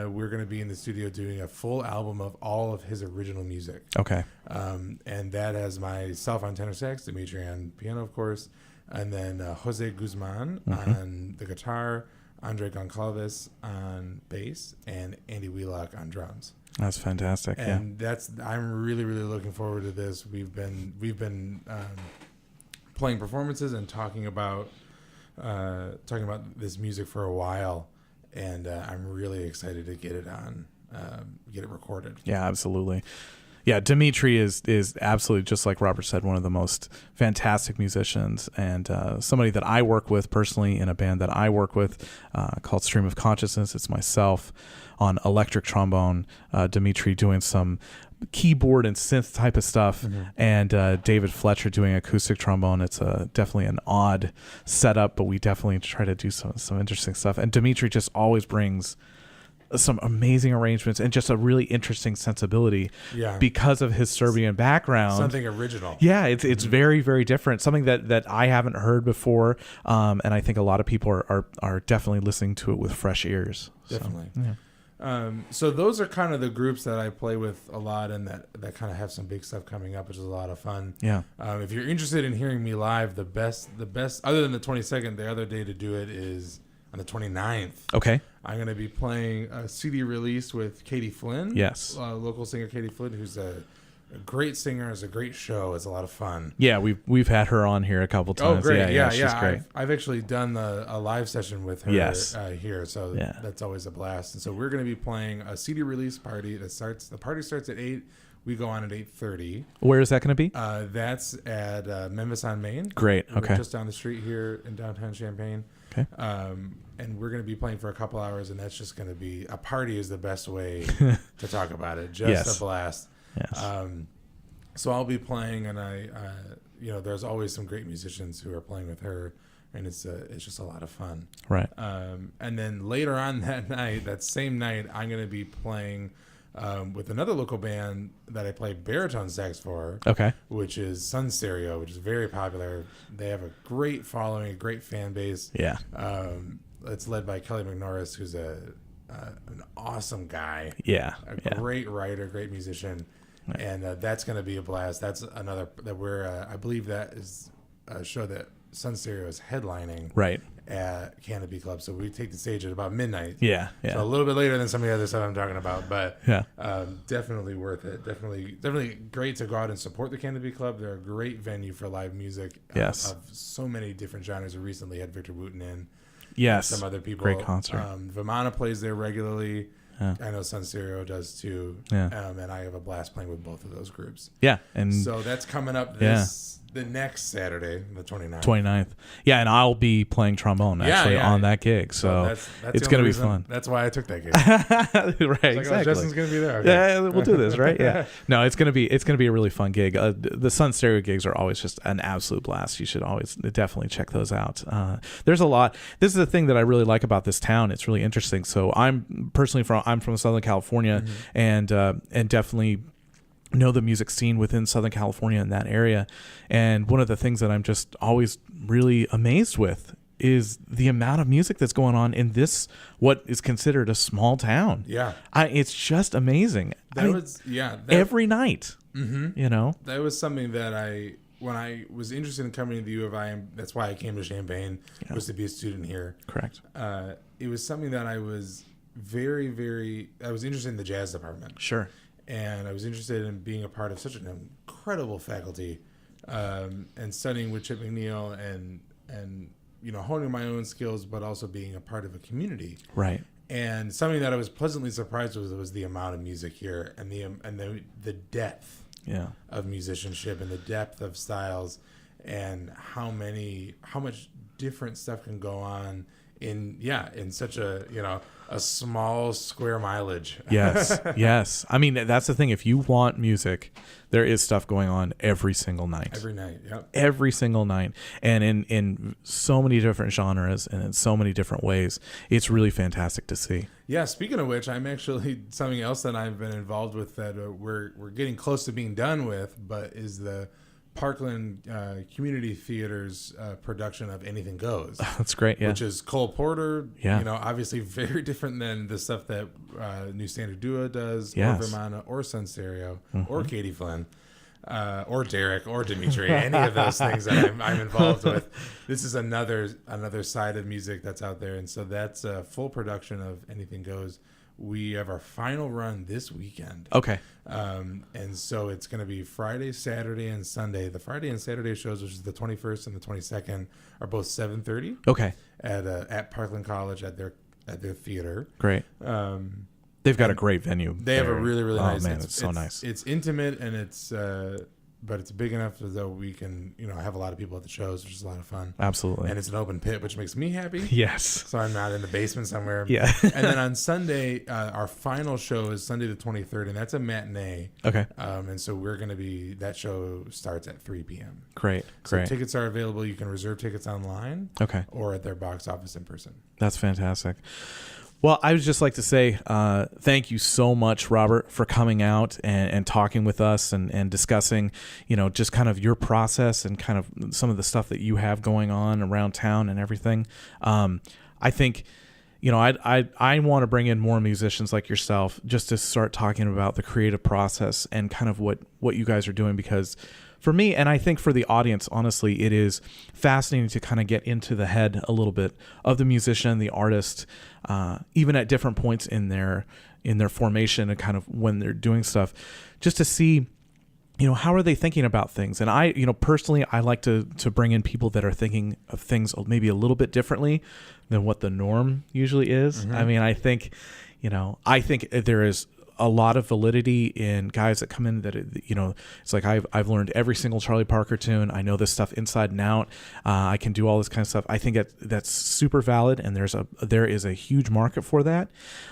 S3: We're going to be in the studio doing a full album of all of his original music.
S2: Okay.
S3: And that has myself on tenor sax, Dimitri on piano, of course, and then Jose Guzman on the guitar, Andre Goncalves on bass, and Andy Wheelock on drums.
S2: That's fantastic.
S3: And I'm really, really looking forward to this. We've been playing performances and talking about this music for a while, and I'm really excited to get it recorded.
S2: Yeah, absolutely. Yeah, Dimitri is absolutely, just like Robert said, one of the most fantastic musicians, and somebody that I work with personally in a band that I work with called Stream of Consciousness. It's myself on electric trombone, Dimitri doing some keyboard and synth type of stuff, and David Fletcher doing acoustic trombone. It's definitely an odd setup, but we definitely try to do some interesting stuff. And Dimitri just always brings some amazing arrangements and just a really interesting sensibility because of his Serbian background.
S3: Something original.
S2: Yeah, it's very, very different. Something that I haven't heard before, and I think a lot of people are definitely listening to it with fresh ears.
S3: Definitely.
S2: So, yeah.
S3: So those are kind of the groups that I play with a lot, and that kind of have some big stuff coming up, which is a lot of fun.
S2: Yeah.
S3: If you're interested in hearing me live, the best other than the 22nd, the other day to do it is on the 29th.
S2: Okay.
S3: I'm going to be playing a CD release with Katie Flynn.
S2: Yes.
S3: Local singer Katie Flynn, who's a great singer. It's a great show. It's a lot of fun.
S2: Yeah, we've had her on here a couple times.
S3: Oh, great. Yeah.
S2: She's great.
S3: I've actually done a live session with her here, so that's always a blast. And so we're going to be playing a CD release party the party starts at 8. We go on at 8:30.
S2: Where is that going to be?
S3: That's at Memphis on Main.
S2: Great. Okay.
S3: We're just down the street here in downtown Champaign.
S2: Okay.
S3: And we're going to be playing for a couple hours, and that's just going to be a party is the best way to talk about it. Just a blast.
S2: Yes.
S3: So I'll be playing, and there's always some great musicians who are playing with her, and it's just a lot of fun.
S2: Right.
S3: And then later on that same night, I'm going to be playing with another local band that I play baritone sax for. Okay. Which is Sun Stereo, which is very popular. They have a great following, a great fan base. Yeah. It's led by Kelly McNorris, who's an awesome guy. Yeah. A great writer, great musician. Right. And that's going to be a blast. That's another that we're, I believe that is a show that Sun Stereo is headlining. Right. At Canopy Club. So we take the stage at about midnight. Yeah. So a little bit later than some of the other stuff I'm talking about, but definitely worth it. Definitely great to go out and support the Canopy Club. They're a great venue for live music. Yes. Of so many different genres. We recently had Victor Wooten in. Yes. Some other people. Great concert. Vimana plays there regularly. Yeah. I know Sun Stereo does too. Yeah. And I have a blast playing with both of those groups. Yeah. And so that's coming up the next Saturday, the 29th. Yeah, and I'll be playing trombone actually on that gig. So that's it's going to be fun. That's why I took that gig. Right, exactly. Justin's going to be there. Okay. Yeah, we'll do this, right? Yeah. No, it's going to be a really fun gig. The Sun Stereo gigs are always just an absolute blast. You should always definitely check those out. There's a lot. This is the thing that I really like about this town. It's really interesting. So I'm from Southern California, and definitely
S2: know the music scene within Southern California in that area. And one of the things that I'm just always really amazed with is the amount of music that's going on in this, what is considered a small town.
S3: Yeah.
S2: It's just amazing. Every night,
S3: That was something that when I was interested in coming to the U of I, that's why I came to Champaign, was to be a student here.
S2: Correct.
S3: It was something that I was I was interested in the jazz department.
S2: Sure.
S3: And I was interested in being a part of such an incredible faculty, and studying with Chip McNeil and honing my own skills, but also being a part of a community.
S2: Right.
S3: And something that I was pleasantly surprised with was the amount of music here and the depth of musicianship and the depth of styles, and how much different stuff can go on in such a small square mileage.
S2: Yes. I mean, that's the thing. If you want music, there is stuff going on every single night.
S3: Every night, yep.
S2: Every single night. And in so many different genres and in so many different ways. It's really fantastic to see.
S3: Yeah, speaking of which, I'm actually, something else that I've been involved with that we're getting close to being done with, but is the Parkland Community Theater's production of Anything Goes.
S2: That's great, yeah.
S3: Which is Cole Porter,
S2: yeah.
S3: Obviously very different than the stuff that New Standard Duo does,
S2: yes.
S3: or Vermont, or Sun Stereo, or Katie Flynn, or Derek, or Dimitri, any of those things that I'm involved with. This is another side of music that's out there, and so that's a full production of Anything Goes. We have our final run this weekend.
S2: Okay.
S3: And so it's going to be Friday, Saturday, and Sunday. The Friday and Saturday shows, which is the 21st and the 22nd, are both 7:30.
S2: Okay.
S3: At Parkland College at their theater.
S2: Great. They've got a great venue.
S3: They have a really, really nice.
S2: Oh man, it's so nice.
S3: It's intimate, and but it's big enough so we can have a lot of people at the shows, which is a lot of fun.
S2: Absolutely.
S3: And it's an open pit, which makes me happy.
S2: Yes.
S3: So I'm not in the basement somewhere.
S2: Yeah.
S3: And then on Sunday, our final show is Sunday the 23rd, and that's a matinee.
S2: Okay.
S3: And so that show starts at 3 p.m.
S2: Great.
S3: So tickets are available. You can reserve tickets online.
S2: Okay.
S3: Or at their box office in person.
S2: That's fantastic. Well, I would just like to say thank you so much, Robert, for coming out and talking with us and discussing, just kind of your process and kind of some of the stuff that you have going on around town and everything. I think, I want to bring in more musicians like yourself just to start talking about the creative process and kind of what you guys are doing, because for me, and I think for the audience, honestly, it is fascinating to kind of get into the head a little bit of the musician, the artist, even at different points in their formation and kind of when they're doing stuff, just to see, how are they thinking about things? And I, personally, I like to bring in people that are thinking of things maybe a little bit differently than what the norm usually is. Mm-hmm. I mean, I think there is a lot of validity in guys that come in that, it's like I've learned every single Charlie Parker tune. I know this stuff inside and out. I can do all this kind of stuff. I think that's super valid, and there is a huge market for that.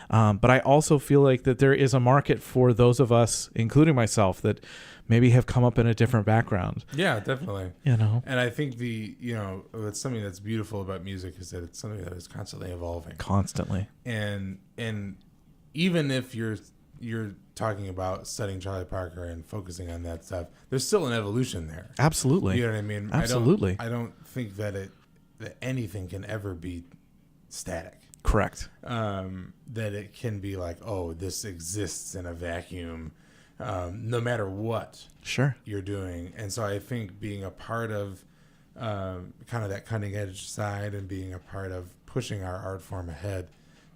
S2: But I also feel like that there is a market for those of us, including myself, that maybe have come up in a different background.
S3: Yeah, definitely.
S2: And
S3: I think that's something that's beautiful about music, is that it's something that is constantly evolving.
S2: Constantly.
S3: And even if you're talking about studying Charlie Parker and focusing on that stuff, there's still an evolution there.
S2: Absolutely.
S3: You know what I mean?
S2: Absolutely.
S3: I don't think that anything can ever be static.
S2: Correct.
S3: That it can be like, oh, this exists in a vacuum, no matter what you're doing. And so I think being a part of kind of that cutting edge side and being a part of pushing our art form ahead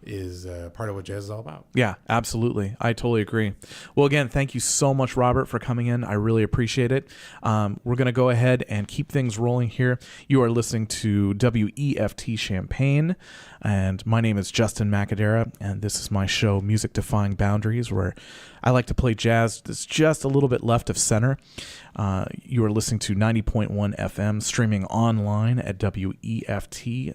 S3: is part of what jazz is all about. Yeah, absolutely. I totally agree. Well, again, thank you so much, Robert, for coming in. I really appreciate it. We're going to go ahead and keep things rolling here. You are listening to WEFT Champaign, and my name is Justin Macadera, and this is my show, Music Defying Boundaries, where I like to play jazz that's just a little bit left of center. You are listening to 90.1 FM, streaming online at WEFT.org.